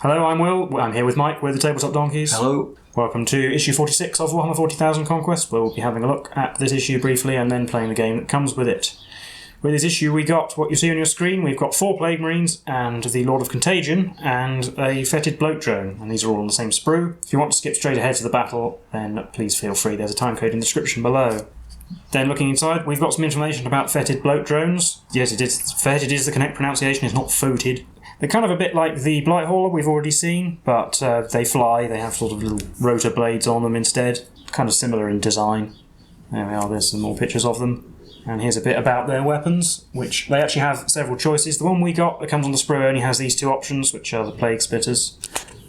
Hello, I'm Will. I'm here with Mike. We're the Tabletop Donkeys. Hello. Welcome to issue 46 of Warhammer 40k Conquest, where we'll be having a look at this issue briefly and then playing the game that comes with it. With this issue we got what you see on your screen. We've got 4 Plague Marines and the Lord of Contagion and a Foetid Bloat-drone, and these are all on the same sprue. If you want to skip straight ahead to the battle, then please feel free. There's a time code in the description below. Then looking inside, we've got some information about Foetid Bloat-drones. Yes, it is Foetid is the correct pronunciation, it's not Foetid. They're kind of a bit like the Blight Hauler we've already seen, but they fly, they have sort of little rotor blades on them instead. Kind of similar in design. There we are, there's some more pictures of them. And here's a bit about their weapons, which they actually have several choices. The one we got that comes on the sprue only has these 2 options, which are the Plague Spitters.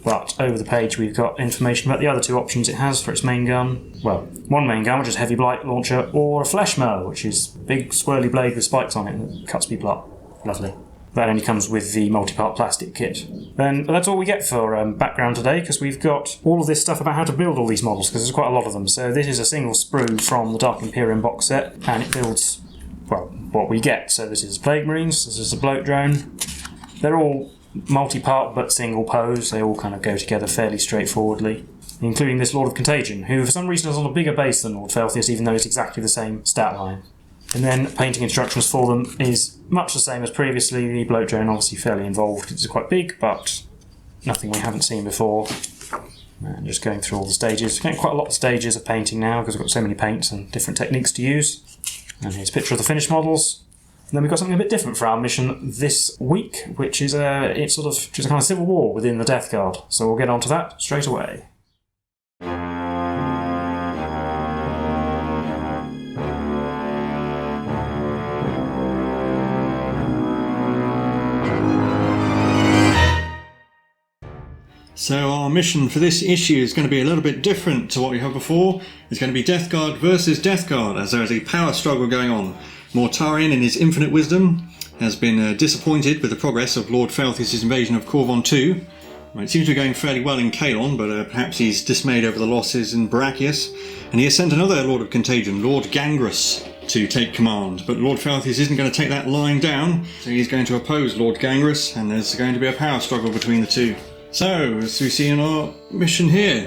But over the page we've got information about the other 2 options it has for its main gun. Well, one main gun, which is Heavy Blight Launcher, or a Flesh Mower, which is a big swirly blade with spikes on it that cuts people up. Lovely. That only comes with the multi-part plastic kit. Then that's all we get for background today, because we've got all of this stuff about how to build all these models, because there's quite a lot of them. So this is a single sprue from the Dark Imperium box set, and it builds, well, what we get. So this is Plague Marines, this is a Bloat-drone. They're all multi-part but single pose. They all kind of go together fairly straightforwardly, including this Lord of Contagion, who for some reason is on a bigger base than Lord Felthius, even though it's exactly the same stat line. And then painting instructions for them is much the same as previously. The Bloat-drone obviously fairly involved. It's quite big, but nothing we haven't seen before. And just going through all the stages. Getting quite a lot of stages of painting now because we've got so many paints and different techniques to use. And here's a picture of the finished models. And then we've got something a bit different for our mission this week, which is it's sort of just a kind of civil war within the Death Guard. So we'll get on to that straight away. So our mission for this issue is going to be a little bit different to what we had before. It's going to be Death Guard versus Death Guard, as there is a power struggle going on. Mortarion, in his infinite wisdom, has been disappointed with the progress of Lord Felthius' invasion of Corvon II. It seems to be going fairly well in Kalon, but perhaps he's dismayed over the losses in Barakius. And he has sent another Lord of Contagion, Lord Gangrus, to take command. But Lord Felthius isn't going to take that lying down, so he's going to oppose Lord Gangrus, and there's going to be a power struggle between the two. So, as we see in our mission here,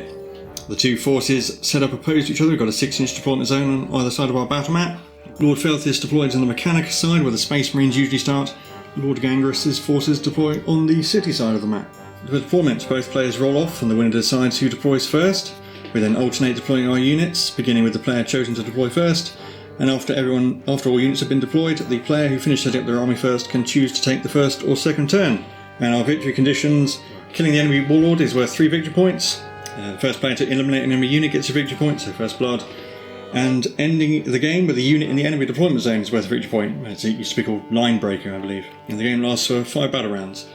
the 2 forces set up opposed to each other. We've got a 6-inch deployment zone on either side of our battle map. Lord Felthius deploys on the Mechanica side, where the Space Marines usually start. Lord Gangrus' forces deploy on the city side of the map. For deployment, both players roll off, and the winner decides who deploys first. We then alternate deploying our units, beginning with the player chosen to deploy first. And after all units have been deployed, the player who finished setting up their army first can choose to take the first or second turn. And our victory conditions: killing the enemy warlord is worth 3 victory points. The first player to eliminate an enemy unit gets a victory point, so first blood. And ending the game with a unit in the enemy deployment zone is worth a victory point. It used to be called Line Breaker, I believe. And the game lasts for 5 battle rounds.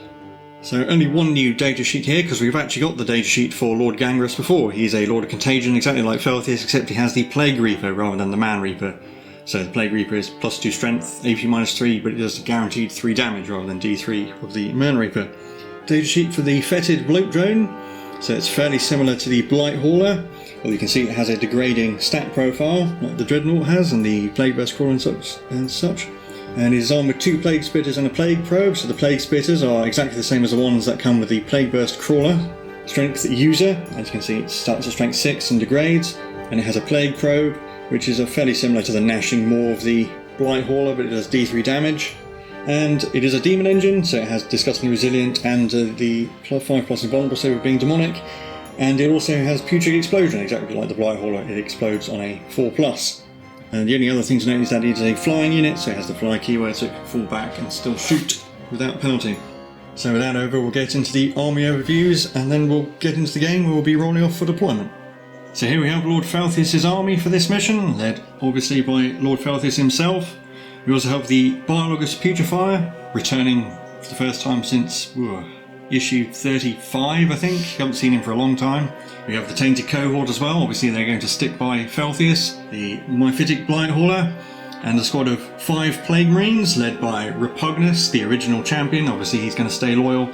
So only one new data sheet here, because we've actually got the data sheet for Lord Gangrus before. He's a Lord of Contagion, exactly like Felthius, except he has the Plague Reaper rather than the Man Reaper. So the Plague Reaper is +2 strength, AP -3, but it does guaranteed 3 damage rather than D3 of the Man Reaper. Data sheet for the Foetid Bloat-drone. So it's fairly similar to the Blight Hauler. Well, you can see it has a degrading stat profile, like the Dreadnought has, and the Plague Burst Crawler and such. And it is armed with 2 Plague Spitters and a Plague Probe. So the Plague Spitters are exactly the same as the ones that come with the Plague Burst Crawler. Strength User, as you can see, it starts at strength 6 and degrades. And it has a Plague Probe, which is fairly similar to the Gnashing Maw of the Blight Hauler, but it does D3 damage. And it is a demon engine, so it has Disgustingly Resilient and the 5+ invulnerable save of being demonic. And it also has Putrid Explosion, exactly like the Blight Hauler. It explodes on a 4+. And the only other thing to note is that it is a flying unit, so it has the fly keyword, so it can fall back and still shoot without penalty. So with that over, we'll get into the army overviews, and then we'll get into the game where we'll be rolling off for deployment. So here we have Lord Felthius' army for this mission, led obviously by Lord Felthius himself. We also have the Biologous Putrefier, returning for the first time since issue 35, I think. Haven't seen him for a long time. We have the Tainted Cohort as well. Obviously they're going to stick by Felthius. The Foetid Blight Hauler, and a squad of 5 Plague Marines, led by Repugnus, the original champion. Obviously he's going to stay loyal.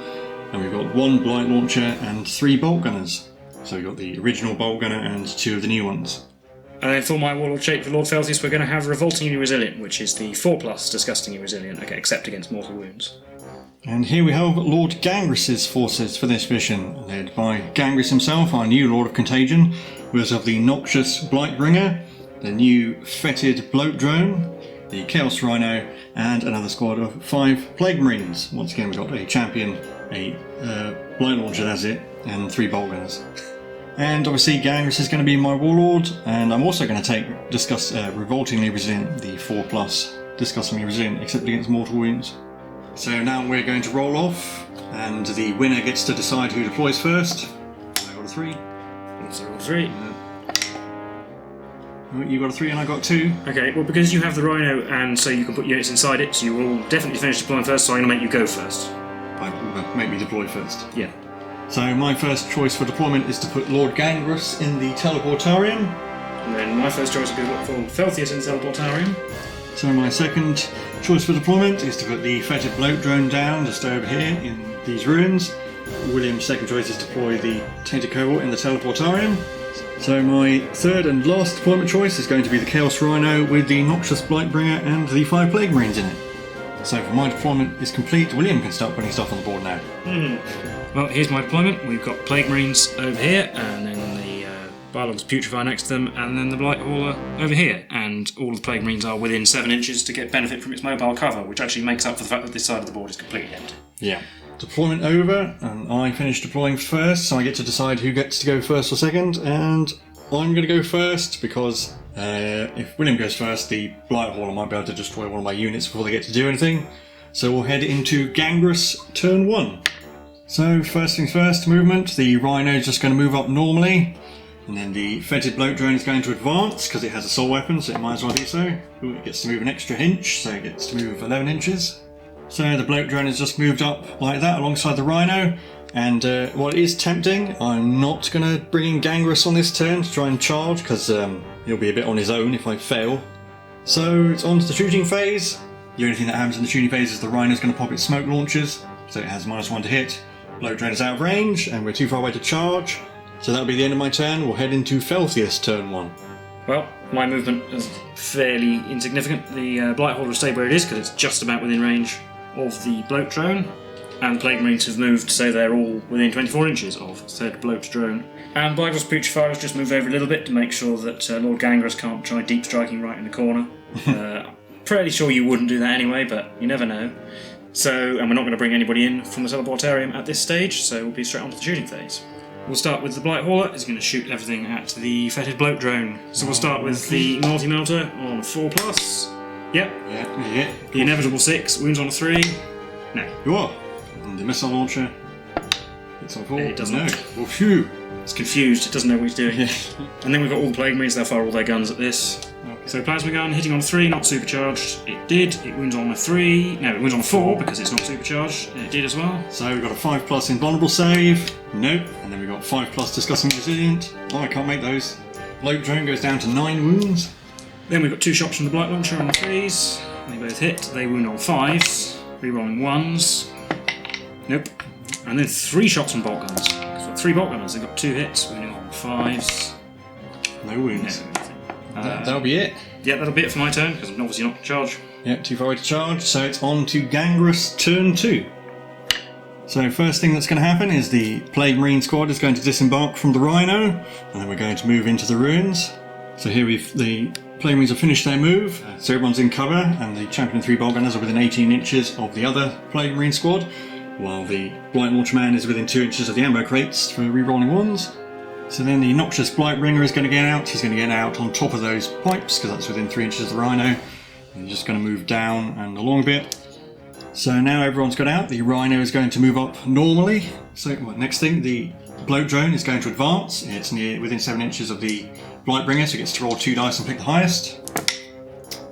And we've got 1 Blight Launcher and 3 Bolt Gunners. So we've got the original Bolt Gunner and 2 of the new ones. And then for my Warlord shape for Lord Felthius, we're going to have Revoltingly Resilient, which is the 4+ Disgustingly Resilient, except against mortal wounds. And here we have Lord Gangrus's forces for this mission, led by Gangrus himself, our new Lord of Contagion. We also have the Noxious Blightbringer, the new Foetid Bloat-drone, the Chaos Rhino, and another squad of 5 Plague Marines. Once again, we've got a champion, a Blight Launcher, that's it, and 3 Bolt Gunners. And obviously Gangrus is going to be my Warlord, and I'm also going to discuss Revoltingly Resilient, the 4+, disgustingly resilient, except against mortal wounds. So now we're going to roll off, and the winner gets to decide who deploys first. I got a 3. So I got 3. You got a 3 and I got 2. Okay, well because you have the Rhino and so you can put units inside it, so you will definitely finish deploying first, so I'm going to make you go first. Make me deploy first. Yeah. So my first choice for deployment is to put Lord Gangrus in the Teleportarium. And then my first choice would be Lord Felthius in the Teleportarium. So my second choice for deployment is to put the Foetid Bloat-drone down just over here in these ruins. William's second choice is to deploy the Tainted Cohort in the Teleportarium. So my third and last deployment choice is going to be the Chaos Rhino with the Noxious Blightbringer and the 5 Plague Marines in it. So for my deployment is complete, William can start putting stuff on the board now. Well, here's my deployment. We've got Plague Marines over here, and then the Biologs Putrefy next to them, and then the Blight Hauler over here. And all of the Plague Marines are within 7 inches to get benefit from its mobile cover, which actually makes up for the fact that this side of the board is completely empty. Yeah. Deployment over, and I finished deploying first, so I get to decide who gets to go first or second, and I'm going to go first because if William goes first, the Blight Hauler might be able to destroy one of my units before they get to do anything. So we'll head into Gangrus turn 1. So first things first, movement. The Rhino is just going to move up normally, and then the Foetid Bloat-drone is going to advance because it has a soul weapon, so it might as well do so. Ooh, it gets to move an extra inch, so it gets to move 11 inches. So the Bloat-drone has just moved up like that alongside the Rhino, and while it is tempting, I'm not going to bring in Gangrus on this turn to try and charge because he'll be a bit on his own if I fail. So it's on to the shooting phase. The only thing that happens in the shooting phase is the Rhino's going to pop its smoke launchers, so it has -1 to hit. Bloat-drone is out of range, and we're too far away to charge. So that'll be the end of my turn. We'll head into Felthius turn 1. Well, my movement is fairly insignificant. The Blight Hauler will stay where it is because it's just about within range of the Bloat-drone, and the Plague Marines have moved so they're all within 24 inches of said Bloat-drone. And Biologs Putrefy has just moved over a little bit to make sure that Lord Gangrus can't try deep striking right in the corner. Pretty sure you wouldn't do that anyway, but you never know. So, and we're not going to bring anybody in from the Teleportarium at this stage, so we'll be straight on to the shooting phase. We'll start with the Blight Hauler. It's going to shoot everything at the Foetid Bloat-drone. So we'll start with the Multi-Melter on a 4+. Yep. Yeah. The inevitable 6, wounds on a 3. No. You are. And the missile launcher. It's on 4. It doesn't. No. Well, phew. It's confused, it doesn't know what it's doing. Yeah. And then we've got all the Plague Marines, they'll fire all their guns at this. Okay. So Plasma Gun, hitting on a 3, not supercharged. It did. It wounds on a 3. No, it wounds on a 4 because it's not supercharged. And it did as well. So we've got a 5+ invulnerable save. Nope. And then we've got 5+ disgusting resilient. Oh, I can't make those. Bloat-drone goes down to 9 wounds. Then we've got 2 shots from the Blight Launcher on the 3s. They both hit. They wound on 5s. Rerolling 1s. Nope. And then 3 shots from Bolt Gunners. So we've got 3 Bolt Gunners. They've got 2 hits, wounding on 5s. No wounds. No. That'll be it. Yeah, that'll be it for my turn, because I'm obviously not in charge. Yeah, too far away to charge, so it's on to Gangrus turn 2. So first thing that's going to happen is the Plague Marine squad is going to disembark from the Rhino, and then we're going to move into the ruins. So here the Plague Marines have finished their move, so everyone's in cover, and the Champion 3 Bolt Gunners are within 18 inches of the other Plague Marine squad, while the Blight Launcher Man is within 2 inches of the ammo crates for re-rolling 1s. So then the Noxious Blightbringer is going to get out. He's going to get out on top of those pipes because that's within 3 inches of the Rhino. And he's just going to move down and along a bit. So now everyone's got out. The Rhino is going to move up normally. So next thing, the Bloat-drone is going to advance. It's within 7 inches of the Blightbringer, so it gets to roll 2 dice and pick the highest.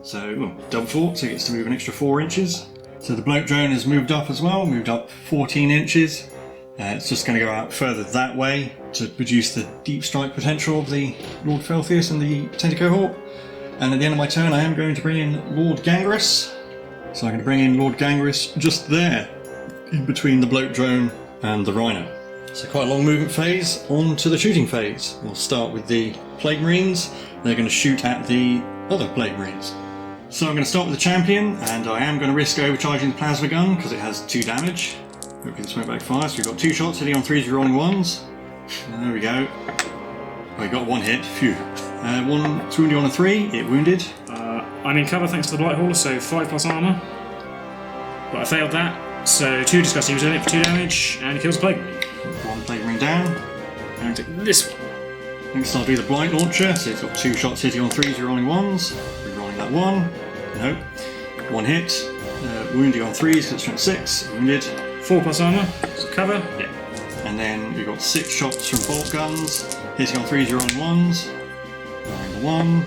So double 4, so it gets to move an extra 4 inches. So the Bloat-drone has moved up as well, moved up 14 inches. It's just going to go out further that way to produce the deep strike potential of the Lord Felthius and the Tainted Cohort. And at the end of my turn I am going to bring in Lord Gangrus. So I'm going to bring in Lord Gangrus just there, in between the Bloat-drone and the Rhino. So quite a long movement phase, on to the shooting phase. We'll start with the Plague Marines. They're going to shoot at the other Plague Marines. So I'm going to start with the champion, and I am going to risk overcharging the plasma gun because it has 2 damage. Hopefully the smoke back fires. So we've got 2 shots hitting on 3s with rolling 1s. And there we go. Oh, we got 1 hit. Phew. 1 wounded on a 3. It wounded. I'm in cover thanks to the Blight Hauler, so 5 plus armour. But I failed that, so 2 disgusting was in it for 2 damage, and he kills a Plague Marine. 1 Plague Marine down. And take this one. Next I'll do the Blight Launcher, so it's got 2 shots hitting on 3s with rolling 1s. Rerolling that 1. Nope. 1 hit. Wounding on 3s because it's strength 6. Wounded. 4 plus armour, so cover. Yeah. And then we've got 6 shots from bolt guns, hitting on 3s with rolling 1s. Rolling the 1.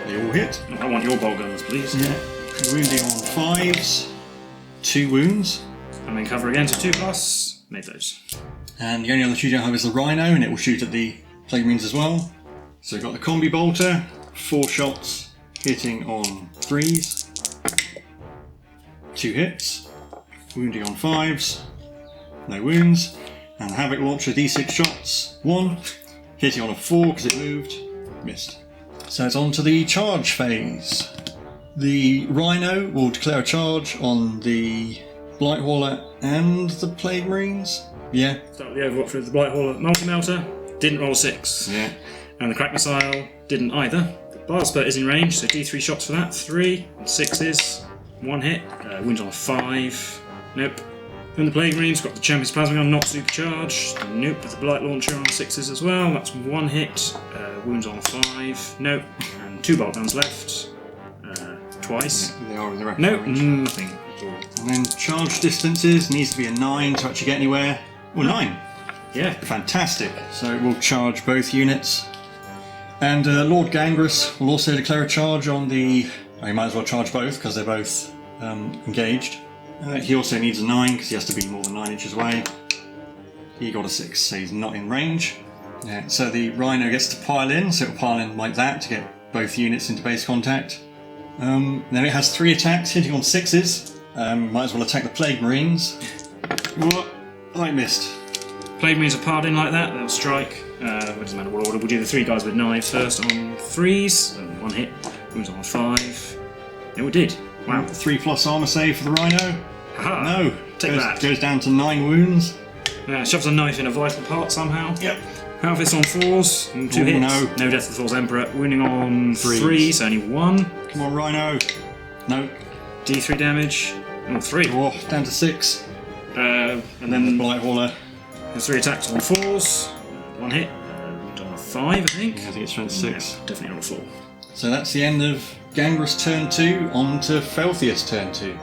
They all hit. I want your bolt guns, please. Yeah. Wounding on 5s. 2 wounds. I'm in cover again, so 2 plus. Made those. And the only other shoot I have is the Rhino, and it will shoot at the Plague Marines as well. So we've got the Combi Bolter, 4 shots, hitting on 3s. 2 hits. Wounding on 5s. No wounds. And the Havoc Launcher, D6 shots, 1. Hitting on a 4 because it moved. Missed. So it's on to the charge phase. The Rhino will declare a charge on the Blight Hauler and the Plague Marines. Yeah. Start with the Overwatch with the Blight Hauler multi-melter. Didn't roll a 6. Yeah. And the Crack Missile didn't either. The Bile Spurt is in range, so D3 shots for that. 3 and 6s. 1 hit. Wounds on a 5. Nope. Then the Plague Marines got the Champion's Plasma Gun, not supercharged. Nope. With the Blight Launcher on 6s as well. That's 1 hit. Wounds on a 5. Nope. And 2 bolt guns left. Twice. Yeah, they are in the rapid Nope. range. Nothing. And then charge distances needs to be a 9 to actually get anywhere. Well, 9. Yeah. Fantastic. So it will charge both units. And Lord Gangrus will also declare a charge on the... Oh, he might as well charge both because they're both engaged. He also needs a 9 because he has to be more than 9 inches away. He got a 6, so he's not in range. Yeah, so the Rhino gets to pile in, so it'll pile in like that to get both units into base contact. Then it has 3 attacks hitting on 6s. Might as well attack the Plague Marines. What? I missed. Plague Marines are piled in like that, they'll strike. It doesn't matter what order, we'll do the 3 guys with knives first on 3s. 1 hit, wounds on a 5. It did. Wow. 3 plus armour save for the Rhino. Haha. No. Take that. Goes down to 9 wounds. Shoves a knife in a vital part somehow. Yep. Power Fist on 4s, 2 hits. No. No Death of the False Emperor. Wounding on 3s, only 1. Come on, Rhino. No. D3 damage. On 3. Oh, down to 6. And The then Blight Hauler. there's 3 attacks on 4s. 1 hit. On a 5, I think. I think it's strength 6. Yeah, definitely on a 4. So that's the end of Gangrus turn 2, on to Felthius turn 2.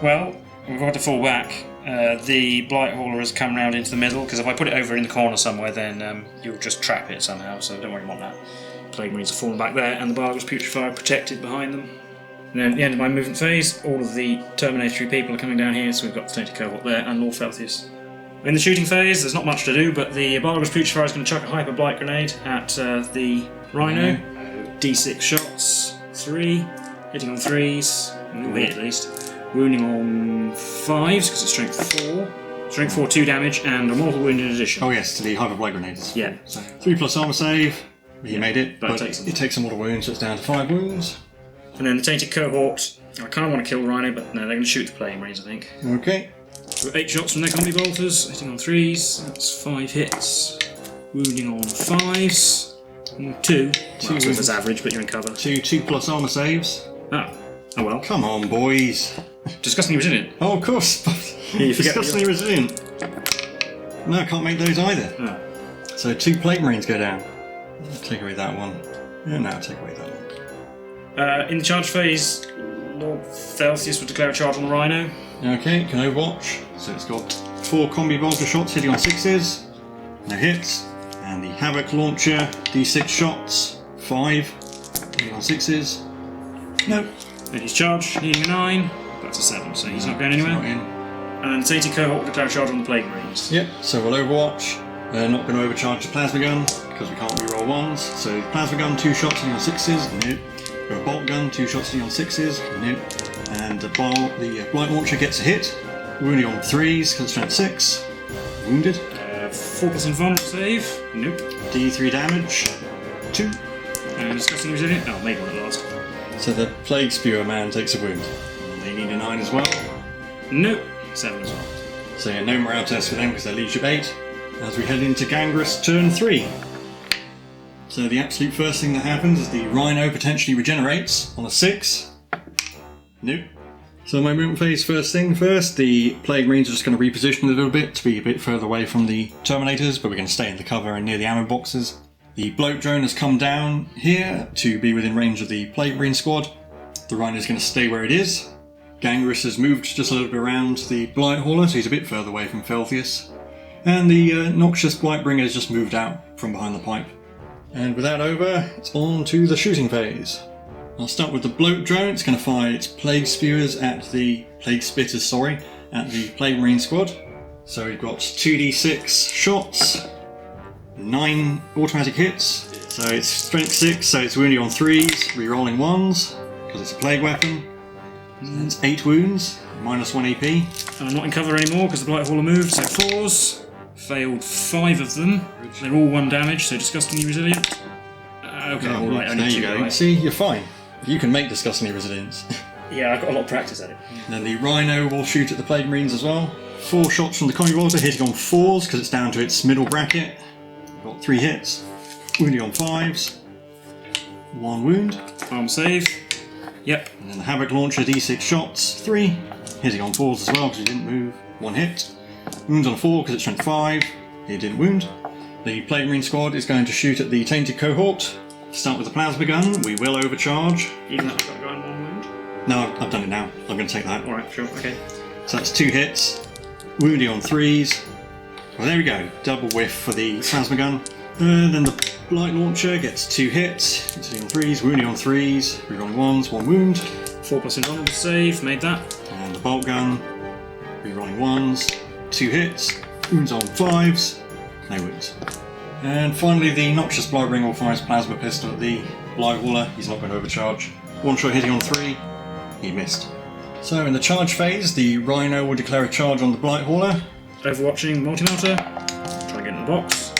Well, we've got to fall back. The Blight Hauler has come round into the middle, because if I put it over in the corner somewhere, then you'll just trap it somehow, so don't worry about that. Plague Marines are falling back there, and the Gangrus Putrefier protected behind them. And then at the end of my movement phase, all of the Terminatory people are coming down here, so we've got the Tainted Cohort there, and Lord Felthius. In the shooting phase, there's not much to do, but the Gangrus Putrefier is going to chuck a Hyper Blight Grenade at the Rhino. D6 shots, 3, hitting on 3s, it'll hit at least. Wounding on 5s, because it's strength 4. Strength 4, 2 damage, and a mortal wound in addition. Oh yes, to the Hyper Blight Grenades. Yeah. So 3 plus armour save. He made it, but it takes a mortal wound, so it's down to 5 wounds. And then the Tainted Cohort, I kind of want to kill the Rhino, but no, they're going to shoot the Plague Marines, I think. Okay. So 8 shots from their Combi Bolters, hitting on 3s, that's 5 hits. Wounding on 5s. 2. Well, that's average, but you're in cover. 2 plus armour saves. Oh well. Come on, boys. Disgustingly resilient. Oh, of course. You forget Disgustingly resilient. No, I can't make those either. Oh. So 2 Plague Marines go down. I'll take away that one. Yeah, no, I'll take away that one. In the charge phase, Lord Felthius would declare a charge on the Rhino. Okay, can Overwatch. So it's got 4 Combi Bolter shots hitting on 6s. No hits. And the Havoc Launcher, D6 shots, 5 hitting on 6s. Nope. And his charge, hitting a 9. That's a 7, so he's not going anywhere. Not in. And then the Tainted Cohort would declare a charge on the Plague Marines. Yep, so we'll Overwatch. Not going to overcharge the Plasma Gun because we can't reroll 1s. So Plasma Gun, 2 shots hitting on 6s. Nope. Got a Bolt Gun, 2 shots hitting on 6s. Nope. And the Blight Launcher gets a hit. Wounding on 3s because it's strength 6. Wounded. 4 plus invulnerable save. Nope. D3 damage. 2. And disgusting resilient. Oh, maybe one at last. So the Plague Spewer man takes a wound. They need a 9 as well. Nope. 7 as well. So yeah, no morale test for them because they're leadership 8. As we head into Gangrus turn 3. So the absolute first thing that happens is the Rhino potentially regenerates on a 6. Nope. So my movement phase, first thing first, the Plague Marines are just going to reposition a little bit to be a bit further away from the Terminators, but we're going to stay in the cover and near the ammo boxes. The Bloat-drone has come down here to be within range of the Plague Marine squad. The Rhino is going to stay where it is. Gangrus has moved just a little bit around the Blight Hauler, so he's a bit further away from Felthius. And the Noxious Blightbringer has just moved out from behind the pipe. And with that over, it's on to the shooting phase. I'll start with the Bloat-drone. It's going to fire its Plague Spewers at the Plague Spitters, at the Plague Marine squad. So we've got 2d6 shots, 9 automatic hits. So it's strength 6, so it's wounding on 3s, re-rolling 1s, because it's a plague weapon. And it's 8 wounds, minus 1 AP. And I'm not in cover anymore because the Blight Hauler moved, so 4s. Failed 5 of them. They're all 1 damage, so disgustingly resilient. Okay, alright, only there 2. you go. Right. See, you're fine. You can make disgustingly resilience. Yeah, I've got a lot of practice at it. And then the Rhino will shoot at the Plague Marines as well. 4 shots from the Combi Bolter, hitting on 4s because it's down to its middle bracket. Got 3 hits. Wounding on 5s. 1 wound. Arm save. Yep. And then the Havoc Launcher, d6 shots, 3. Hitting on 4s as well because it didn't move. 1 hit. Wounds on a 4 because it's strength 5. It didn't wound. The Plague Marine squad is going to shoot at the Tainted Cohort. Start with the Plasma Gun. We will overcharge. Even though I've got to go on 1 wound? No, I've done it now. I'm going to take that. Alright, sure, okay. So that's 2 hits. Wounding on 3s. Well, there we go. Double whiff for the Plasma Gun. Then the Blight Launcher gets 2 hits. It's on 3s, wounding on 3s, rerolling 1s, 1 wound. 4+ invulnerable save, made that. And the Bolt Gun, rerolling 1s, 2 hits, wounds on 5s, no wounds. And finally the Noxious Blightbringer will fire his Plasma Pistol at the Blight Hauler. He's not going to overcharge. 1 shot hitting on 3, he missed. So in the charge phase, the Rhino will declare a charge on the Blight Hauler. Overwatching multi-melter. Try and get in the box.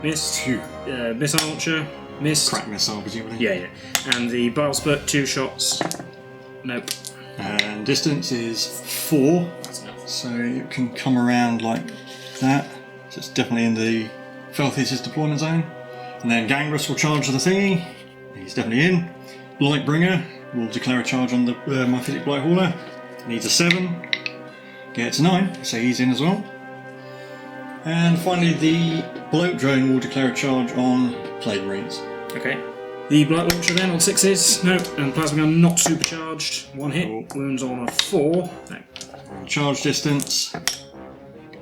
Missed. 2. Missile launcher. Missed. Crack missile, presumably. Yeah. And the Bile Spurt, 2 shots. Nope. And distance is 4. That's enough. So it can come around like that. So it's definitely in the Felthius' deployment zone. And then Gangrus will charge the thingy. He's definitely in. Blightbringer will declare a charge on the Foetid Blight Hauler. Needs a 7. Gets 9, so he's in as well. And finally the Bloat-drone will declare a charge on Plague Marines. Okay. The Blight Launcher then on 6s. Nope. And Plasma Gun not supercharged. 1 hit. Cool. Wounds on a 4. No. Charge distance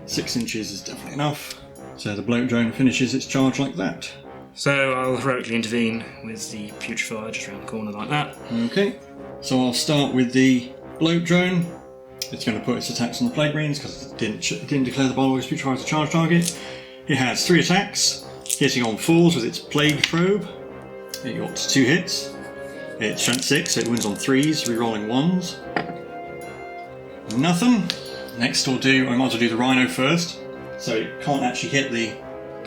6 inches is definitely enough. So the Bloat-drone finishes its charge like that. So I'll heroically intervene with the Putrefier just around the corner like that. Okay, so I'll start with the Bloat-drone. It's going to put its attacks on the Plague Marines because it didn't declare the Bulwark's Putrefier as a charge target. It has 3 attacks, hitting on 4s with its Plague Probe. It got 2 hits. It's strength 6, so it wins on 3s, re-rolling 1s. Nothing. Next we'll do, I might as well do the Rhino first. So it can't actually hit the...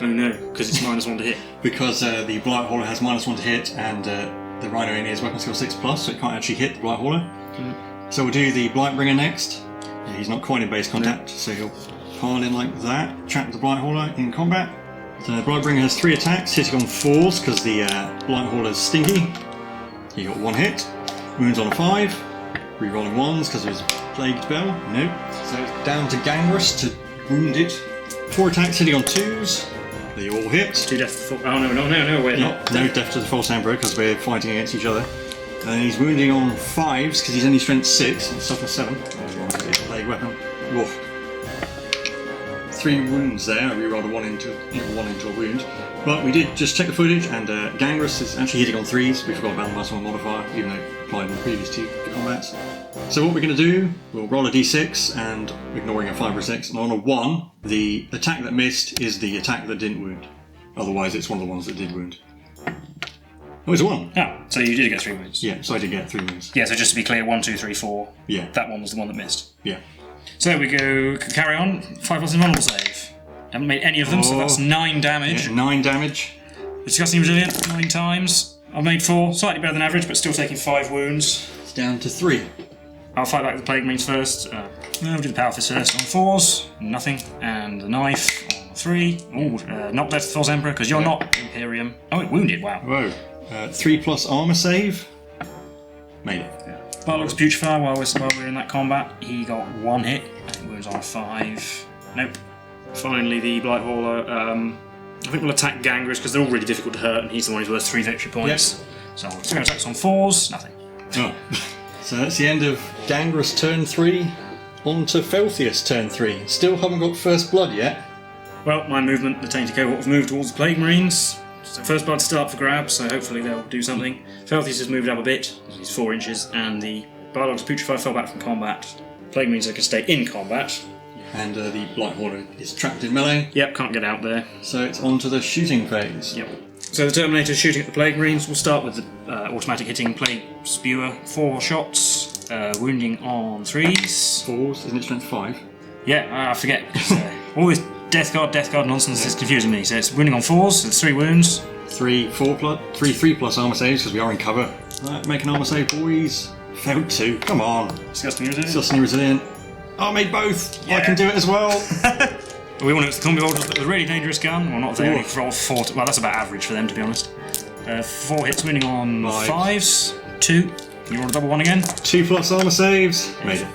Oh no, because it's -1 to hit. Because the Blight Hauler has -1 to hit and the Rhino in is weapon skill 6+, so it can't actually hit the Blight Hauler. So we'll do the Blightbringer next. Yeah, he's not quite in base contact, so he'll pile in like that, trap the Blight Hauler in combat. So the Blightbringer has 3 attacks, hitting on 4s because the Blight Hauler's stinky. He got 1 hit, wounds on a 5, re-rolling 1s because of his Plagued Bell. Nope. So it's down to Gangrus to wound it. 4 attacks hitting on 2s. They all hit. 2 death to the... Oh no, we're not. No death to the False Emperor because we're fighting against each other. And he's wounding on 5s because he's only strength 6 and toughness 7. It's a plague weapon. Woof. 3 wounds there. I re-rolled a 1 into a wound. But we did just check the footage, and Gangrus is actually hitting on 3s. We forgot about the +1 modifier, even though it applied in the previous 2 combats. So what we're going to do, we'll roll a d6, and ignoring a 5 or 6, and on a 1, the attack that missed is the attack that didn't wound. Otherwise, it's one of the ones that did wound. Oh, it's a 1. Oh, so you did get 3 wounds. Yeah, so I did get 3 wounds. Yeah, so just to be clear, 1, 2, 3, 4. Yeah. That one was the one that missed. Yeah. So we go, carry on, 5+ invulnerable save. Haven't made any of them, so that's 9 damage. Yeah, 9 damage. Disgusting resilient, 9 times. I've made 4, slightly better than average, but still taking 5 wounds. It's down to 3. I'll fight back with the Plague Marines first. We'll do the Power Fist first on 4s, nothing. And the Knife on 3. Ooh, not Death Force Emperor, because you're not Imperium. Oh, it wounded, wow. Whoa. 3+ armor save. Made it. Yeah. Barlock's Putrefier, while we're in that combat, he got 1 hit. I think wounds on 5. Nope. Finally, the Blight Hauler. I think we'll attack Gangrus because they're all really difficult to hurt, and he's the one who's worth 3 victory points. Yep. So 3 attacks on 4s, nothing. Oh. So that's the end of Gangrus turn 3. On to Felthius turn 3. Still haven't got first blood yet. Well, my movement, the Tainted Cohort, have moved towards the Plague Marines. So first blood's still up for grabs, so hopefully they'll do something. Felthius has moved up a bit, he's 4 inches, and the Barlock's Putrefier fell back from combat. Plague Marines are going to stay in combat. And the Blight Hauler is trapped in melee. Yep, can't get out there. So it's on to the shooting phase. Yep. So the Terminator shooting at the Plague Marines. We'll start with the automatic hitting Plague Spewer. 4 shots, wounding on 3s. 4s, isn't it strength 5? Yeah, I forget. All this Death Guard nonsense is confusing me. So it's wounding on 4s, so it's 3 wounds. 3 3+ armor saves because we are in cover. Right, make an armor save, boys. Failed 2. Come on. Disgustingly resilient. Disgustingly resilient. Oh, I made both. Yeah. I can do it as well. We want to use the combi holders, but the really dangerous gun. Well, not they only roll 4. Well, that's about average for them, to be honest. 4 hits, winning on 5s. 2. You roll a double 1 again. 2+ armor saves. Made it.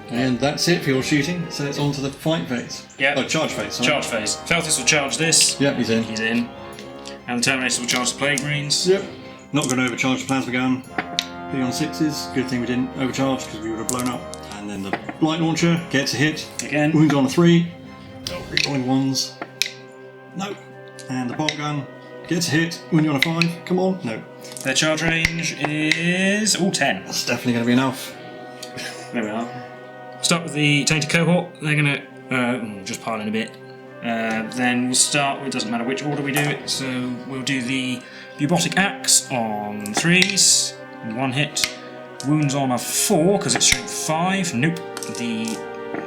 And that's it for your shooting. So it's on to the fight phase. Yeah. Oh, charge phase. Sorry. Charge phase. Felthius will charge this. Yep, he's in. He's in. And the Terminators will charge the Plague Marines. Yep. Not going to overcharge the plasma gun. Hitting on 6s. Good thing we didn't overcharge because we would have blown up. And then the Blight Launcher gets a hit. Again. Wounds on a 3. Rolling 1s. Nope. And the bolt gun gets a hit. Wounding on a 5. Come on. No. Their charge range is 10. That's definitely going to be enough. There we are. Start with the Tainted Cohort. They're going to just pile in a bit. Then we'll start with, doesn't matter which order we do it, so we'll do the Bubotic Axe on 3s. 1 hit. Wounds on a 4 because it's strength 5. Nope. The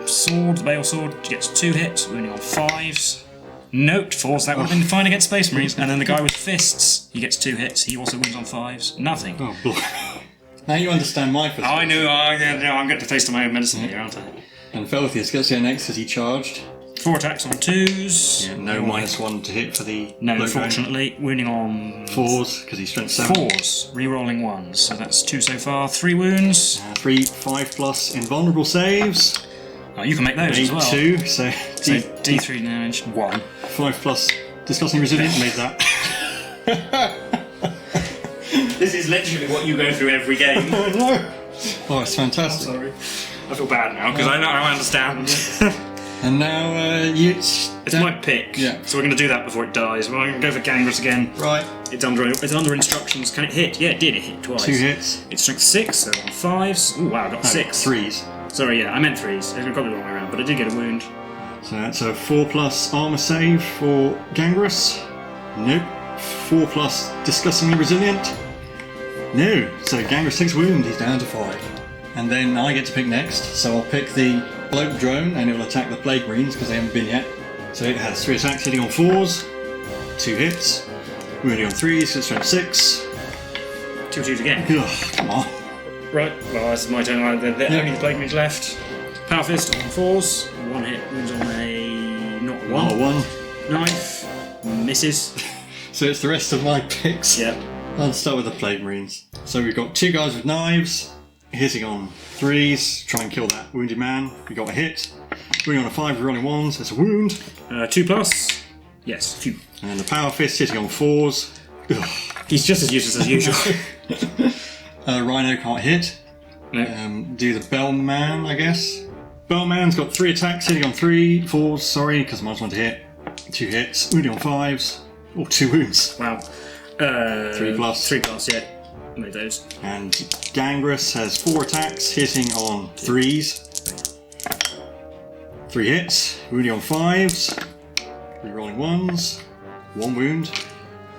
sword, the Bale Sword, gets 2 hits, wounding on 5s. Nope, 4s, that would have been fine against Space Marines. And then the guy with fists, he gets 2 hits, he also wounds on 5s. Nothing. Oh, boy. Now you understand my perspective. I know, I'm getting to taste my own medicine here, aren't I? And Felthius gets there next as he charged. 4 attacks on 2s. Yeah, no -1 to hit for the... No, unfortunately, wounding on... 4s, because he's strength 7. 4s, re-rolling 1s, so that's 2 so far. 3 wounds. 3 5+ invulnerable saves. Oh, you can make those as well. 2, so D3 damage, 1. 5+ disgusting resilient, made that. This is literally what you go through every game. Oh no! Oh, it's fantastic. Sorry. I feel bad now, because I understand. And now it's my pick, yeah. So we're going to do that before it dies. Well, I'm going to go for Gangrus again. Right. It's under instructions. Can it hit? Yeah, it did. It hit twice. 2 hits. It's strength 6, so on 5s. Ooh, wow, I got 6. 3s. Sorry, yeah, I meant 3s. I got the wrong way around, but I did get a wound. So that's a 4+ armor save for Gangrus. Nope. 4+ disgustingly resilient. No. So Gangrus takes a wound. He's down to 5. And then I get to pick next. So I'll pick the Bloat-drone, and it will attack the Plague Marines because they haven't been yet. So it has 3 attacks, hitting on 4s, 2 hits, wounding on 3s, so it's strength 6. 2 twos again. Ugh, come on. Right, well, this is my turn. Only the Plague Marines left. Power Fist on 4s, 1 hit, wounds on a... not a 1. Not a 1. Knife, misses. So it's the rest of my picks. Yep. I'll start with the Plague Marines. So we've got 2 guys with knives, hitting on 3s, try and kill that wounded man. We got a hit. Wounding on a 5, rolling 1s, that's a wound. 2+. Yes, phew. And then the Power Fist hitting on 4s. Ugh. He's just as useless as usual. Rhino can't hit. No. Do the Bellman, I guess. Bellman's got 3 attacks, hitting on 4s, sorry, because I might want to hit. 2 hits, wounding on 5s. Or 2 wounds. Wow. 3+. 3+, yeah. Made those. And Gangrus has 4 attacks, hitting on 3s. 3 hits, wounding on 5s. 3 rolling 1s. 1 wound.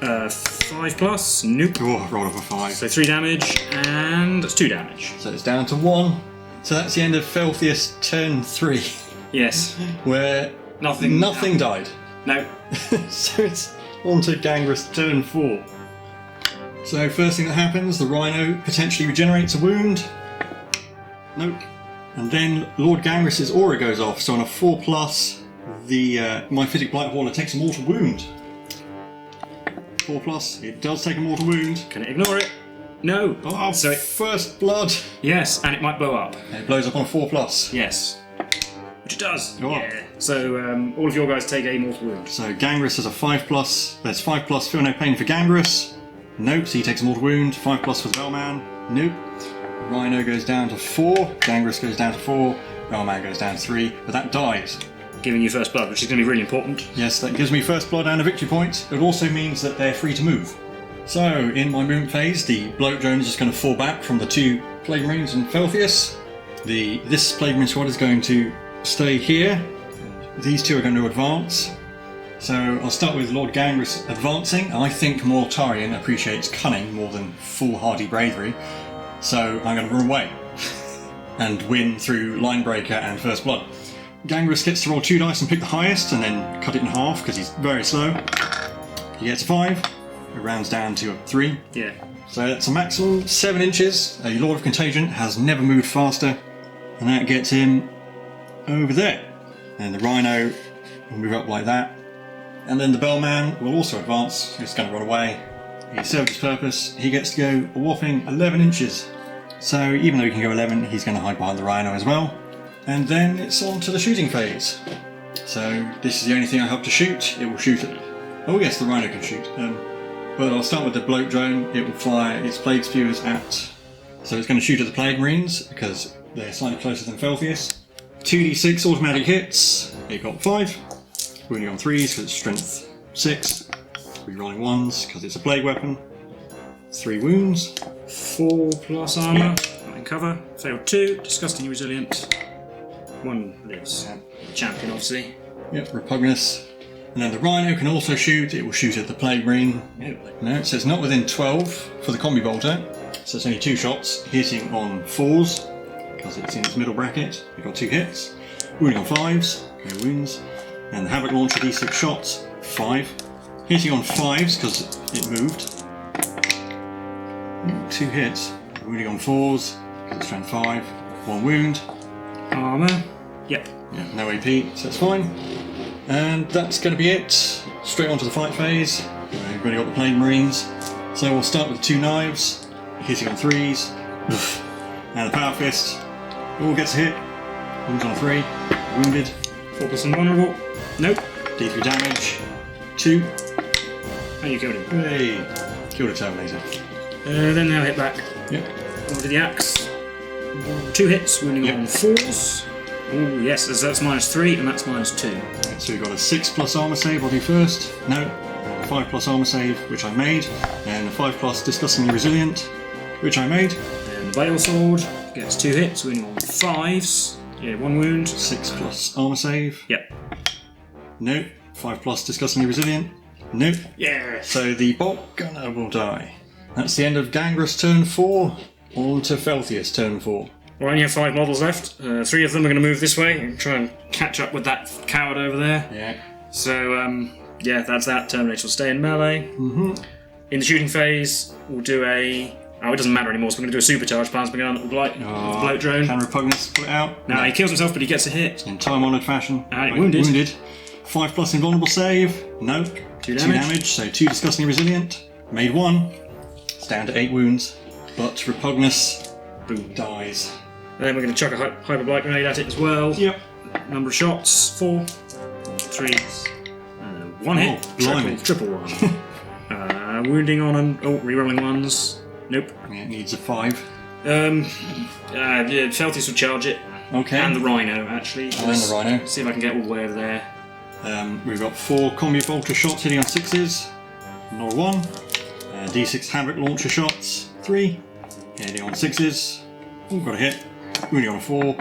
5+, nope. Oh, rolled up a 5. So 3 damage, and that's 2 damage. So it's down to 1. So that's the end of Felthius turn 3. Yes. Where Nothing died. No. So it's on to Gangrus turn 4. So first thing that happens, the Rhino potentially regenerates a wound. Nope. And then Lord Gangrus's aura goes off, so on a 4+, my Foetid Bloat-drone takes a mortal wound. 4+, it does take a mortal wound. Can it ignore it? No. Oh, so first blood. Yes, and it might blow up. And it blows up on a 4+. Yes. Which it does. Go on. Yeah. So all of your guys take a mortal wound. So Gangrus has a 5+. There's 5+, feel no pain for Gangrus. Nope, so he takes a mortal wound. 5+ for the Bellman. Nope. Rhino goes down to 4. Gangrus goes down to 4. Bellman goes down to 3. But that dies. Giving you first blood, which is going to be really important. Yes, that gives me first blood and a victory point. It also means that they're free to move. So, in my movement phase, the Bloat-drone is just going to fall back from the 2 Plague Marines and Felthius. This Plague Marine squad is going to stay here. These 2 are going to advance. So I'll start with Lord Gangrus advancing. I think Mortarion appreciates cunning more than foolhardy bravery. So I'm going to run away and win through Line Breaker and First Blood. Gangrus gets to roll 2 dice and pick the highest and then cut it in half because he's very slow. He gets a 5. It rounds down to a 3. Yeah. So that's a maximum 7 inches. A Lord of Contagion has never moved faster. And that gets him over there. And the Rhino will move up like that. And then the Bellman will also advance. He's going to run away. He served his purpose. He gets to go a whopping 11 inches. So even though he can go 11, he's going to hide behind the Rhino as well. And then it's on to the shooting phase. So this is the only thing I have to shoot. It will shoot at... Oh yes, the Rhino can shoot. But I'll start with the Bloat-drone. It will fire its Plague Spewers at... So it's going to shoot at the Plague Marines, because they're slightly closer than Felthius. 2d6 automatic hits. It got 5. Wounding on 3s, because it's strength 6. Rerolling 1s, because it's a plague weapon. 3 wounds. 4+ armour. Not in cover. Failed 2. Disgustingly resilient. 1 lives. Yeah. Champion, obviously. Yep, Repugnus. And then the Rhino can also shoot. It will shoot at the Plague Marine. No, it says not within 12 for the Combi Bolter. So it's only 2 shots, hitting on 4s, because it's in its middle bracket. We've got 2 hits. Wounding on 5s, no wounds. And the Havoc Launcher d6 shots, 5. Hitting on 5s, because it moved. 2 hits. Wounding on 4s, because it's strength 5. 1 wound. Armour. Yep. Yeah, no AP, so that's fine. And that's going to be it. Straight on to the fight phase. We've already got the Plague Marines. So we'll start with 2 knives, hitting on 3s. And the Power Fist. All gets a hit. Wounds on 3. Wounded. 4+ invulnerable. Nope. D3 damage. 2. And you killed him. Hey! Killed a Terminator. Then they'll hit back. Yep. Onto the axe. 2 hits, wounding on 4s. Oh yes, that's -3 and that's -2. So we've got a 6+ armor save. I'll do first. No. 5+ armor save, which I made. And a 5+ disgustingly resilient, which I made. And the Bale Sword gets 2 hits, wounding on 5s. Yeah, 1 wound. 6+ armor save. Yep. Nope. 5+ disgustingly resilient. Nope. Yeah. So the Bolt Gunner will die. That's the end of Gangrus turn 4. On to Felthius turn 4. We only have 5 models left. 3 of them are going to move this way and try and catch up with that coward over there. Yeah. So, yeah, that's that. Terminator will stay in melee. Mm-hmm. In the shooting phase, we'll do a... Oh, it doesn't matter anymore, so we're going to do a supercharge plasma gun with the Bloat-drone. Can Repugnus pull it out? No, he kills himself, but he gets a hit. In time-honoured fashion. And wounded. 5+ invulnerable save. No. 2 damage. So 2 disgustingly resilient. Made 1. It's down to 8 wounds. But Repugnus dies. And then we're going to chuck a hyper blight grenade at it as well. Yep. Number of shots, 4. 3. 1 hit. Blimey. Triple 1. Wounding on rerolling 1s. Nope. Yeah, it needs a 5. Felthius will charge it. Okay. And the Rhino, actually. And the Rhino. See if I can get all the way over there. We've got 4 Combi Bolter shots hitting on 6s. Nor 1. D6 Havoc Launcher shots. 3. Hitting on 6s. Oh, got a hit. Wounding on a 4.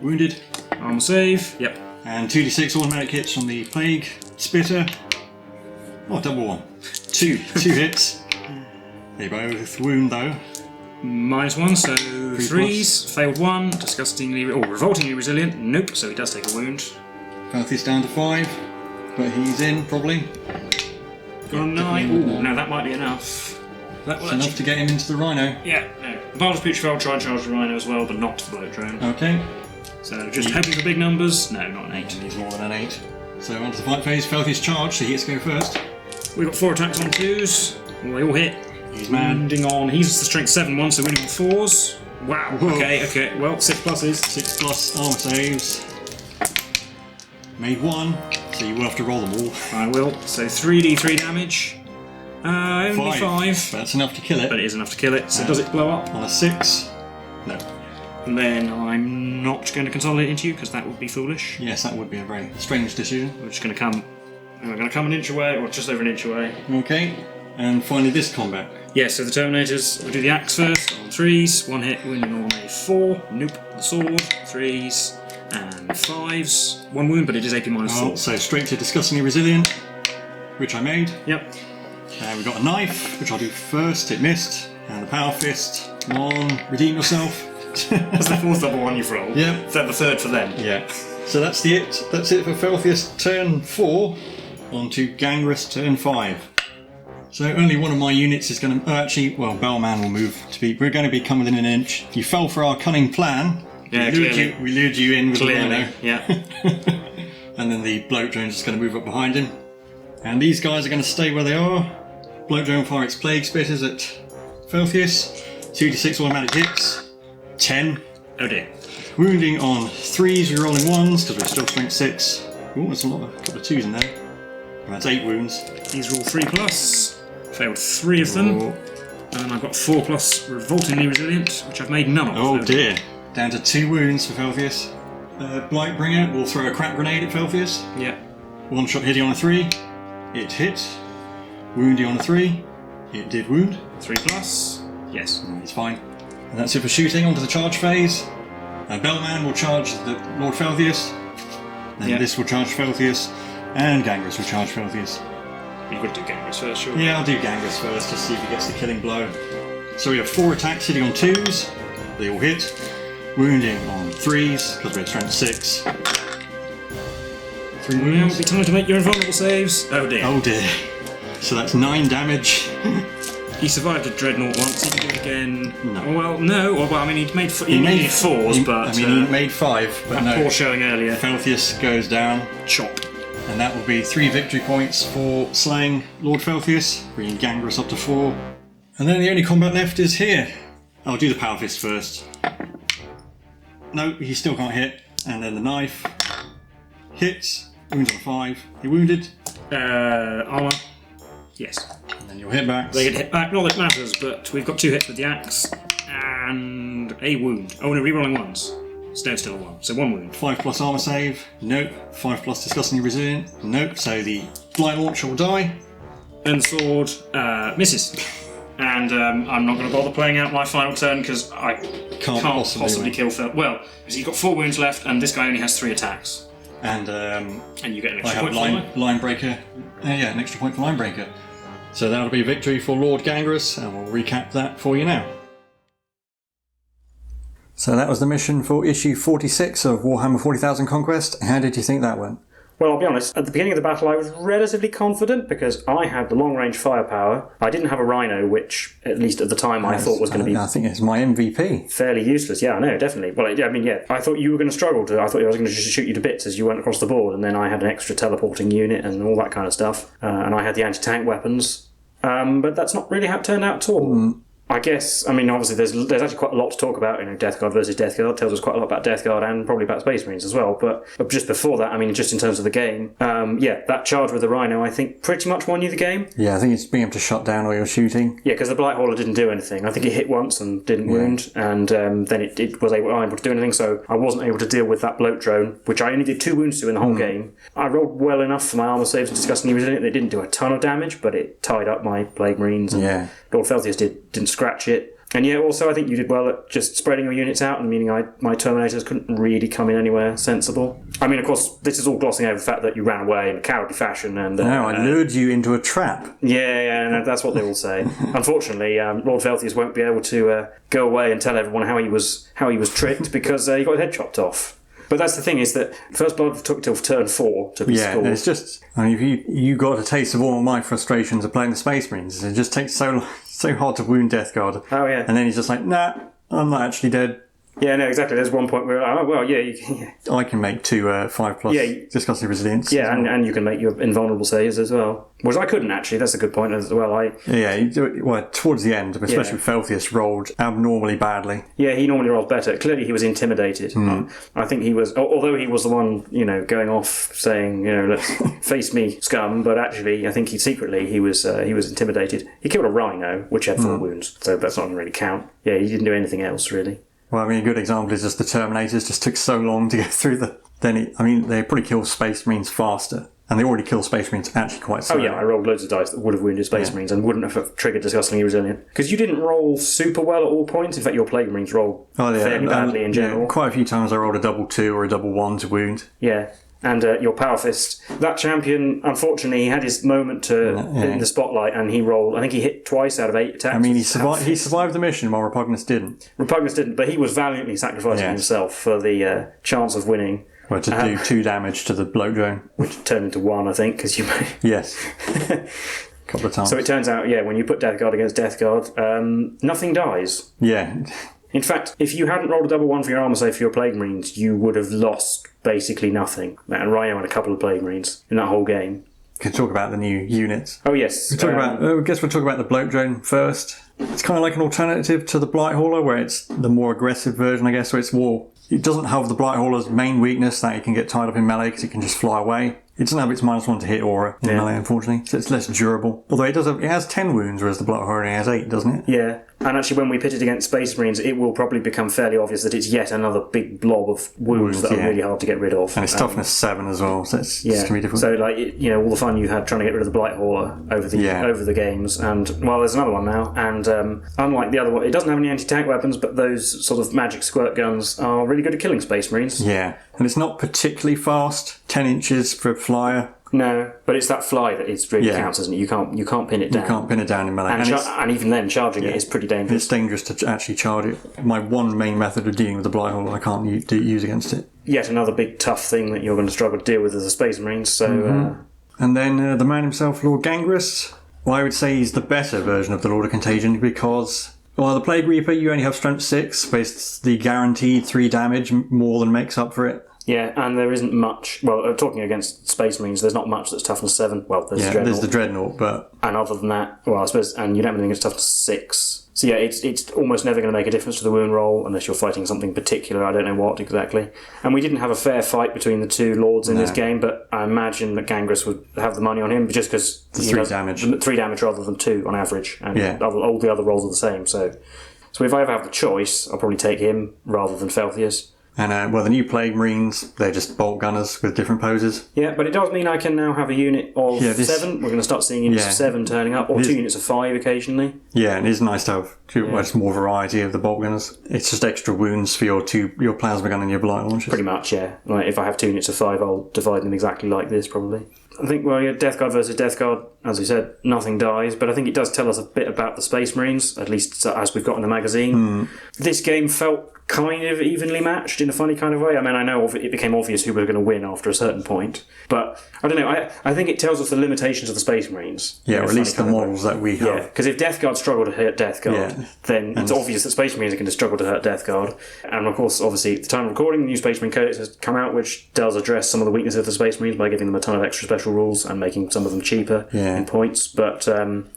Wounded. Armor save. Yep. And 2d6 automatic hits from the Plague Spitter. Oh, double 1. 2 hits. They both wound though. -1, so 3s. Failed 1. Disgustingly... revoltingly resilient. Nope, so he does take a wound. Felthius down to 5. But he's in, probably. Got a 9. Ooh, no, that might be enough. That will It's enough to get him into the Rhino. Yeah, no. The Bard's Putrid will try and charge the Rhino as well, but not the Bloat-drone. Okay. So just hoping for big numbers. No, not an 8. He needs more than an 8. So on to the fight phase. Felthius charge, so he gets to go first. We've got 4 attacks on 2s. They all hit. He's mad. Wounding on. He's the strength 7 one, so winning on 4s. Wow. Whoa. Okay. Well, 6 pluses. 6 plus armor saves. Made 1, so you will have to roll them all. I will. So 3d3 damage. Only 5. That's enough to kill it. But it is enough to kill it. So does it blow up? On a 6. No. And then I'm not going to consolidate into you because that would be foolish. Yes, that would be a very strange decision. We're just going to come. And we're going to come an inch away, or just over an inch away. Okay. And finally, this combat. Yeah, so the Terminators, we'll do the axe first on 3s, 1 hit, wounding on a 4, nope, the sword, 3s, and 5s, 1 wound, but it is AP minus 4. So straight to Disgustingly Resilient, which I made. Yep. We've got a knife, which I'll do first, it missed, and the Power Fist, come on, redeem yourself. That's the 4th double one you've rolled. Yeah. Is that the 3rd for them? Yeah. So that's it for Felthius turn 4, on to Gangrus turn 5. So only one of my units is going to... Bellman will move to be... We're going to be coming within an inch. You fell for our cunning plan. Yeah, we lured you in with the Rhino. Yeah. And then the Bloat-drone's just going to move up behind him. And these guys are going to stay where they are. Bloat-drone fire its Plague Spitters at Felthius. 2d6 automatic hits. 10. Oh dear. Wounding on 3s, we're rolling 1s because we're still strength 6. Oh, there's a couple of 2s in there. And that's 8 wounds. These are all 3 plus. Failed 3 of them. Oh. And then I've got 4 plus Revoltingly Resilient, which I've made none of. Oh dear. Down to 2 wounds for Felthius. Blightbringer will throw a crack grenade at Felthius. Yeah. 1 shot hitting on a 3. It hit. Wounding on a 3. It did wound. 3 plus. Yes. It's fine. And that's it for shooting. On to the charge phase. Bellman will charge the Lord Felthius. Then this will charge Felthius. And Gangrus will charge Felthius. You've got to do Gangrus first, sure. Yeah, I'll do Gangrus first to see if he gets the killing blow. So we have 4 attacks hitting on 2s. They all hit. Wounding on 3s, because we're strength 6. 3 Now wounds. it'll be time to make your invulnerable saves. Oh dear. Oh dear. So that's 9 damage. He survived a Dreadnought once, he can do it again. No. Well, no. Well, I mean, he made 4s, but... he made 5, but no. Poor showing earlier. Felthius goes down. Chop. And that will be 3 victory points for slaying Lord Felthius, bringing Gangrus up to 4. And then the only combat left is here. I'll do the Power Fist first. No, he still can't hit. And then the knife. Hits. Wounds on a 5. He wounded. Armour. Yes. And then your hit backs. They get hit back. Not that it matters, but we've got 2 hits with the axe. And a wound. Oh no, rerolling ones. No, still a 1. So 1 wound. 5 plus armor save. Nope. 5 plus disgustingly resilient. Nope. So the blight launcher will die. And sword misses. And I'm not going to bother playing out my final turn because I can't possibly kill Phil. Well, he's got 4 wounds left, and this guy only has 3 attacks. And you get an I extra have point for line breaker. An extra point for line breaker. So that'll be victory for Lord Gangrus, and we'll recap that for you now. So that was the mission for issue 46 of Warhammer 40,000 Conquest. How did you think that went? Well, I'll be honest, at the beginning of the battle I was relatively confident because I had the long-range firepower. I didn't have a Rhino, which, at least at the time, I thought was going to be... I think it's my MVP. Fairly useless, yeah, I know, definitely. Well, I mean, yeah, I thought you were going to struggle to... I thought I was going to just shoot you to bits as you went across the board, and then I had an extra teleporting unit and all that kind of stuff, and I had the anti-tank weapons. But that's not really how it turned out at all. I guess, I mean, obviously there's actually quite a lot to talk about, Death Guard versus Death Guard. It tells us quite a lot about Death Guard and probably about Space Marines as well. But just before that, I mean, just in terms of the game, that charge with the Rhino, I think, pretty much won you the game. Yeah, I think it's being able to shut down all your shooting. Yeah, because the Blight Hauler didn't do anything. I think it hit once and didn't wound, and then it was able to do anything, so I wasn't able to deal with that Bloat-drone, which I only did 2 wounds to in the whole game. I rolled well enough for my armour saves and disgustingly resilient. It didn't do a ton of damage, but it tied up my Plague Marines, and Lord Felthius didn't scratch it. And yeah, also I think you did well at just spreading your units out, and meaning my Terminators couldn't really come in anywhere sensible. I mean, of course, this is all glossing over the fact that you ran away in a cowardly fashion. And I lured you into a trap. Yeah, that's what they all say. Unfortunately, Lord Felthius won't be able to go away and tell everyone how he was tricked because he got his head chopped off. But that's the thing, is that First Blood took till turn 4 to be scored. Yeah, it's just... I mean, if you got a taste of all my frustrations of playing the Space Marines. It just takes so hard to wound Death Guard. Oh, yeah. And then he's just like, nah, I'm not actually dead. Yeah, no, exactly. There's one point where, oh, well, yeah, you can, yeah. I can make 2 5+ disgusting resilience. Yeah, and you can make your invulnerable saves as well. Which I couldn't, actually. That's a good point as well. Well, towards the end, especially with Felthius, rolled abnormally badly. Yeah, he normally rolls better. Clearly, he was intimidated. I think he was, although he was the one, going off saying, let's face me, scum. But actually, I think he was intimidated. He killed a rhino, which had 4 wounds, so that's not going to really count. Yeah, he didn't do anything else really. Well, I mean, a good example is just the Terminators just took so long to get through they probably kill Space Marines faster. And they already kill Space Marines actually quite slowly. Oh yeah, I rolled loads of dice that would have wounded Space Marines and wouldn't have triggered Disgustingly Resilient. Because you didn't roll super well at all points. In fact, your Plague Marines rolled fairly badly in general. Yeah, quite a few times I rolled a double 2 or a double 1 to wound. Yeah. And your Power Fist, that champion, unfortunately, he had his moment in the spotlight, and he rolled. I think he hit twice out of 8 attacks. I mean, he survived the mission while Repugnus didn't. Repugnus didn't, but he was valiantly sacrificing himself for the chance of winning. Well, to do 2 damage to the Bloat-drone, which turned into 1, I think, because you may. Yes. A couple of times. So it turns out, when you put Death Guard against Death Guard, nothing dies. Yeah. In fact, if you hadn't rolled a double 1 for your armor save for your Plague Marines, you would have lost basically nothing. And Ryo had a couple of Plague Marines in that whole game. Can talk about the new units. Oh yes. I guess we'll talk about the Bloat-drone first. It's kind of like an alternative to the Blight Hauler, where it's the more aggressive version, I guess. So it doesn't have the Blight Hauler's main weakness that it can get tied up in melee because it can just fly away. It doesn't have its -1 to hit aura in melee, unfortunately, so it's less durable. Although it has 10 wounds, whereas the Blight Hauler only has 8, doesn't it? Yeah, and actually when we pit it against Space Marines, it will probably become fairly obvious that it's yet another big blob of wounds that are really hard to get rid of. And it's toughness 7 as well, so it's going to be difficult. So, all the fun you had trying to get rid of the Blight Hauler over the games, and, there's another one now, and unlike the other one, it doesn't have any anti-tank weapons, but those sort of magic squirt guns are really good at killing Space Marines. Yeah, and it's not particularly fast, 10 inches for a flyer. No, but it's that fly that really counts, isn't it? You can't pin it down. You can't pin it down in melee. And even then, charging it is pretty dangerous. It's dangerous to actually charge it. My one main method of dealing with the Blight Hauler, I can't use against it. Yet another big tough thing that you're going to struggle to deal with as a Space Marine. So, And then the man himself, Lord Gangrus. Well, I would say he's the better version of the Lord of Contagion because... Well, the Plague Reaper, you only have strength 6, but it's the guaranteed 3 damage more than makes up for it. Yeah, and there isn't much... Well, talking against Space Marines, there's not much that's toughness 7. Well, there's the Dreadnought. There's the Dreadnought, but... And other than that, I suppose... And you don't have anything that's toughness 6. So yeah, it's almost never going to make a difference to the wound roll unless you're fighting something particular, I don't know what exactly. And we didn't have a fair fight between the 2 lords in this game, but I imagine that Gangrus would have the money on him just because... 3 damage. 3 damage rather than 2 on average, and all the other rolls are the same, so if I ever have the choice, I'll probably take him rather than Felthius. And, the new Plague Marines, they're just bolt gunners with different poses. Yeah, but it does mean I can now have a unit of 7. We're going to start seeing units of 7 turning up, or 2 units of 5 occasionally. Yeah, and it is nice to have much more variety of the bolt gunners. It's just extra wounds for your plasma gun and your blight launchers. Pretty much, yeah. Like, if I have 2 units of 5, I'll divide them exactly like this, probably. I think, Death Guard versus Death Guard, as we said, nothing dies, but I think it does tell us a bit about the Space Marines, at least as we've got in the magazine. This game felt kind of evenly matched in a funny kind of way. I mean, I know it became obvious who were going to win after a certain point, but I don't know. I think it tells us the limitations of the Space Marines. Yeah, or at least the models that we have. Yeah, because if Death Guard struggle to hurt Death Guard, then it's obvious that Space Marines are going to struggle to hurt Death Guard. And of course, obviously, at the time of recording, the new Space Marine Codex has come out, which does address some of the weaknesses of the Space Marines by giving them a ton of extra special rules and making some of them cheaper in points. But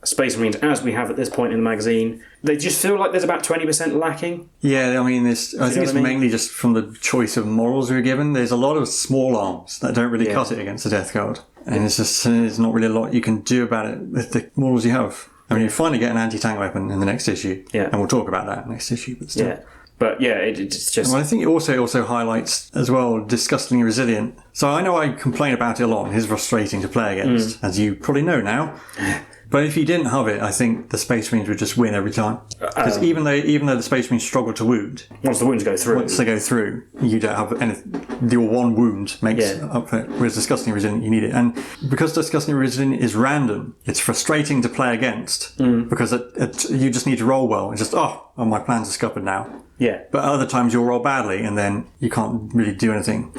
Space Marines, as we have at this point in the magazine, they just feel like there's about 20% lacking. Yeah, I mean, I think it's mainly just from the choice of models we were given. There's a lot of small arms that don't really cut it against the Death Guard. And there's not really a lot you can do about it with the models you have. I mean, you finally get an anti-tank weapon in the next issue. Yeah. And we'll talk about that next issue, but still. Yeah. But yeah, it's just... Well, I think it also highlights as well Disgustingly Resilient. So I know I complain about it a lot and it's frustrating to play against, as you probably know now. But if you didn't have it, I think the Space Marines would just win every time. Because even though the Space Marines struggle to wound, once the wounds go through, you don't have anything. Your one wound makes up for it. Whereas Disgustingly Resilient, you need it. And because Disgustingly Resilient is random, it's frustrating to play against because you just need to roll well. It's just, my plans are scuppered now. Yeah. But other times you'll roll badly and then you can't really do anything.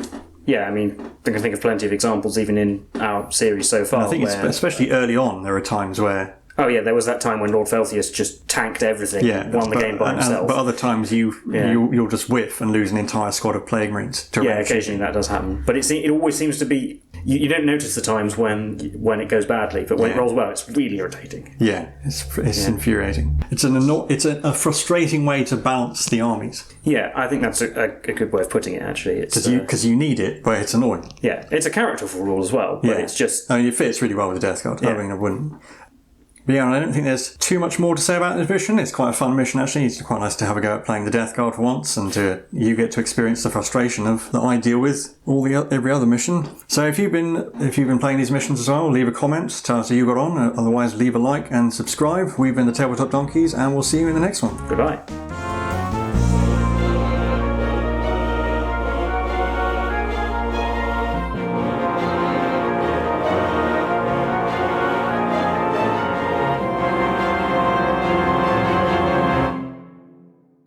Yeah, I mean, I can think of plenty of examples even in our series so far. And I think especially early on, there are times where... Oh yeah, there was that time when Lord Felthius just tanked everything, won the game by himself. But other times you'll just whiff and lose an entire squad of Plague Marines. Occasionally that does happen. But it always seems to be... You don't notice the times when it goes badly, but when it rolls well, it's really irritating. Yeah, it's infuriating. It's a frustrating way to balance the armies. Yeah, I think that's a good way of putting it, actually. Because you need it, but it's annoying. Yeah, it's a characterful rule as well, but it's just... I mean, it fits really well with the Death Guard. I mean, I wouldn't... But yeah, I don't think there's too much more to say about this mission. It's quite a fun mission, actually. It's quite nice to have a go at playing the Death Guard for once, and you get to experience the frustration that I deal with every other mission. So if you've been playing these missions as well, leave a comment, tell us how you got on. Otherwise, leave a like and subscribe. We've been the Tabletop Donkeys, and we'll see you in the next one. Goodbye.